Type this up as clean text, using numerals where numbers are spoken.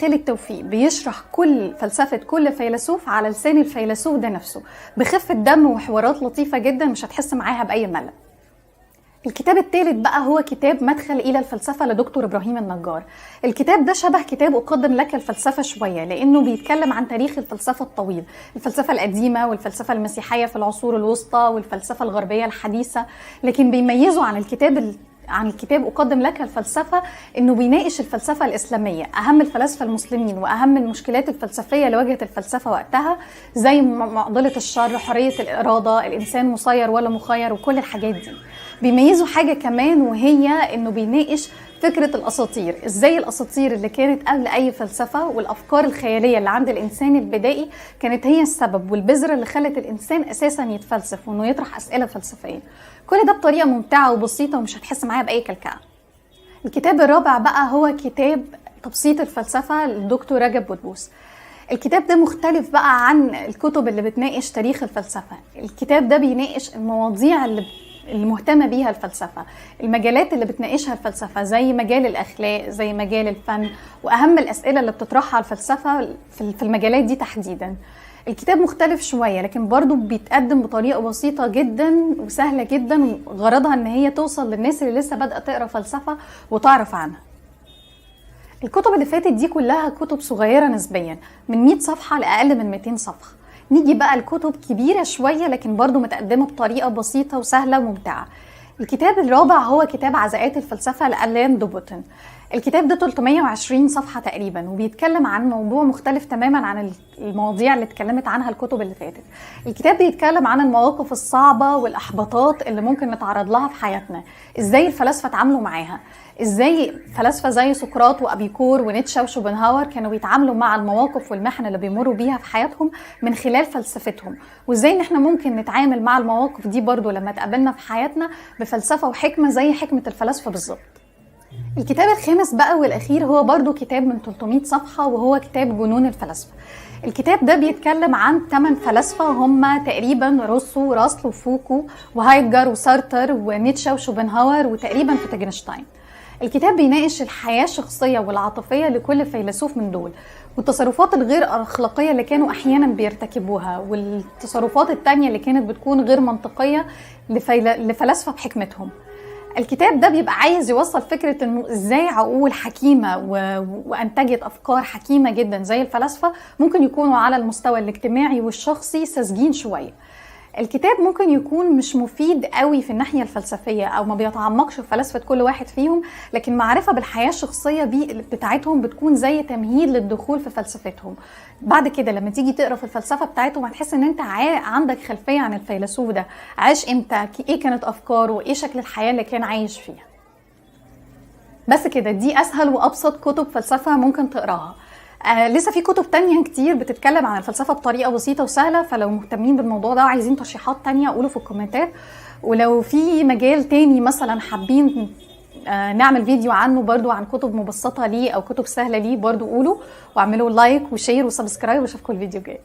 خالد توفيق بيشرح كل فلسفة كل فيلسوف على لسان الفيلسوف ده نفسه بخفة دم وحوارات لطيفة جدا مش هتحس معاها بأي ملل. الكتاب الثالث بقى هو كتاب مدخل إلى الفلسفة لدكتور إبراهيم النجار. الكتاب ده شبه كتاب أقدم لك الفلسفة شوية، لأنه بيتكلم عن تاريخ الفلسفة الطويل، الفلسفة القديمة والفلسفة المسيحية في العصور الوسطى والفلسفة الغربية الحديثة. لكن بيميزه عن الكتاب أقدم لك الفلسفة إنه بيناقش الفلسفة الإسلامية، أهم الفلاسفة المسلمين وأهم المشكلات الفلسفية اللي واجهت الفلسفة وقتها، زي معضلة الشر، حرية الإرادة، الإنسان مسير ولا مخير، وكل الحاجات دي. بيميزوا حاجة كمان، وهي إنه بيناقش فكرة الأساطير، إزاي الأساطير اللي كانت قبل أي فلسفة والأفكار الخيالية اللي عند الإنسان البدائي كانت هي السبب والبذرة اللي خلت الإنسان أساسا يتفلسف وإنه يطرح أسئلة فلسفية. كل ده بطريقة ممتعة وبسيطة ومش هتحس معايا بأي كلكعة. الكتاب الرابع بقى هو كتاب تبسيط الفلسفة للدكتور رجب بطبوس. الكتاب ده مختلف بقى عن الكتب اللي بتناقش تاريخ الفلسفة. الكتاب ده بيناقش المواضيع اللي مهتمة بيها الفلسفة، المجالات اللي بتناقشها الفلسفة، زي مجال الأخلاق، زي مجال الفن، وأهم الأسئلة اللي بتطرحها الفلسفة في المجالات دي تحديدا. الكتاب مختلف شوية، لكن برضو بيتقدم بطريقة بسيطة جدا وسهلة جدا، وغرضها ان هي توصل للناس اللي لسه بادئة تقرأ فلسفة وتعرف عنها. الكتب اللي فاتت دي كلها كتب صغيرة نسبيا، من 100 صفحة لأقل من 200 صفحة. نيجي بقى الكتب كبيرة شوية، لكن برضو متقدمة بطريقة بسيطة وسهلة وممتعة. الكتاب الرابع هو كتاب عزاءات الفلسفة لألان دو بوتون. الكتاب ده 320 صفحة تقريبا، وبيتكلم عن موضوع مختلف تماما عن المواضيع اللي اتكلمت عنها الكتب اللي فاتت. الكتاب بيتكلم عن المواقف الصعبة والأحباطات اللي ممكن نتعرض لها في حياتنا، ازاي الفلاسفة اتعاملوا معاها، ازاي فلاسفة زي سقراط وأبيكور ونيتشه وشوبنهاور كانوا بيتعاملوا مع المواقف والمحن اللي بيمروا بيها في حياتهم من خلال فلسفتهم، وازاي ان احنا ممكن نتعامل مع المواقف دي برضو لما تقابلنا في حياتنا بفلسفة وحكمة زي حكمة الفلاسفة بالظبط. الكتاب الخامس بقى والأخير هو برضو كتاب من 300 صفحة، وهو كتاب جنون الفلاسفة. الكتاب ده بيتكلم عن 8 فلاسفة هم تقريبا روسو وراسل وفوكو وهايدجر وسارتر ونيتشه وشوبنهاور وتقريبا فيتجنشتاين. الكتاب بيناقش الحياة الشخصية والعاطفية لكل فيلسوف من دول، والتصرفات الغير أخلاقية اللي كانوا أحيانا بيرتكبوها، والتصرفات التانية اللي كانت بتكون غير منطقية لفلاسفة بحكمتهم. الكتاب ده بيبقى عايز يوصل فكرة انه ازاي عقول حكيمة وانتجت افكار حكيمة جدا زي الفلاسفة ممكن يكونوا على المستوى الاجتماعي والشخصي ساذجين شوية. الكتاب ممكن يكون مش مفيد قوي في الناحية الفلسفية او ما بيتعمقش في فلسفة كل واحد فيهم، لكن معرفة بالحياة الشخصية بتاعتهم بتكون زي تمهيد للدخول في فلسفتهم. بعد كده لما تيجي تقرأ في الفلسفة بتاعتهم هتحس ان انت عندك خلفية عن الفيلسوف ده، عاش امتى، ايه كانت افكاره، وايه شكل الحياة اللي كان عايش فيها. بس كده، دي اسهل وابسط كتب فلسفة ممكن تقراها. لسه في كتب تانية كتير بتتكلم عن الفلسفة بطريقة بسيطة وسهلة، فلو مهتمين بالموضوع ده وعايزين ترشيحات تانية قولوا في الكومنتات. ولو في مجال تاني مثلا حابين نعمل فيديو عنه برضو عن كتب مبسطة ليه او كتب سهلة ليه برضو قولوا، واعملوا لايك وشير وسبسكرايب، واشوفكم الفيديو الجاي.